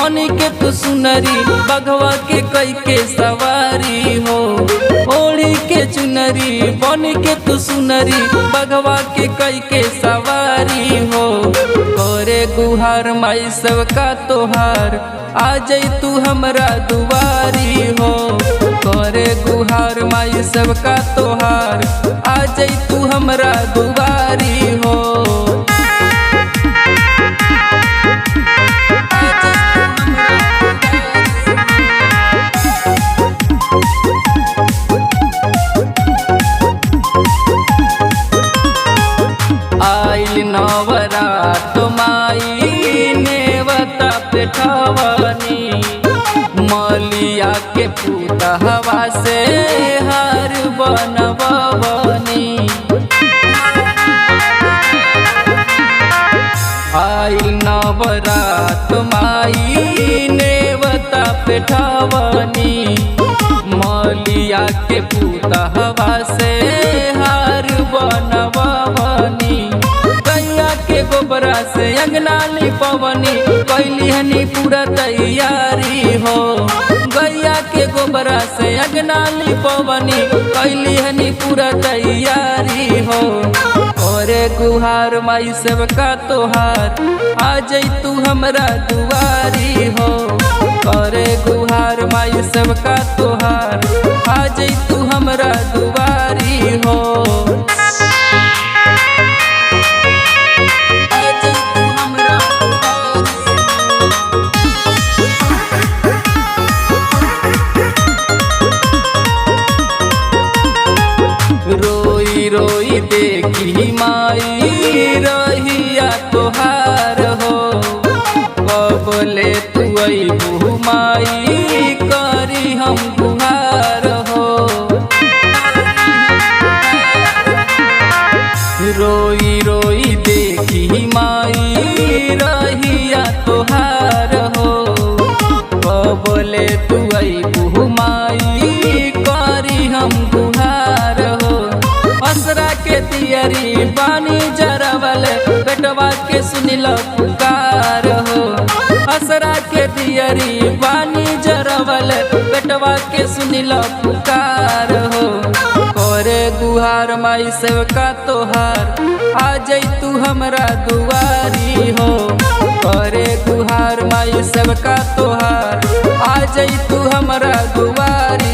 बन के तू सुनरी बघवा के कई के सवारी हो। ओढ़ी के चुनरी बन के तू सुनरी बघवा के कई के सवारी हो। करे गुहार माई सबका तोहार आ जई तू हमरा दुआरी हो। करे गुहार माई सबका तोहार आ जई तू हमरा दुआरी हो। आइल नवरात माई नेवता पेठवनी मलिया के पुतहवा से हार बनवनी। आइल नवरात माई नेवता पेठवनी मलिया के पुतहवा से हार बनवनी। गैया के गोबरा से अंगना लिपवनी कैली हनी पूरा तैयारी हो। गैया के गोबरा से अंगना लिपवनी कैली हनी पूरा तैयारी हो। करे गुहार माई सबका तोहार आ जई तू हमरा दुआरी हो। करे गुहार माई सबका तोहार आ जई तू हमरा दुआरी हो। रोई रोई देखी माई रहिया तोहार हो। कबले तू अइबू माई करी हम गुहार हो। रोई रोई देखी माई रहिया तोहार हो। कबले तू अइबू माई करी हम गुहार हो। असरा के तियरी बानी जरावल बेटवा के सुनिल पुकार हो। असरा के तियरी बानी जरावल बेटवा के सुनिल पुकार हो। करे गुहार माई सबका तोहार आ जई तू हमरा दुआरी हो। करे गुहार माई सबका तोहार आ जई तू हमरा दुआरी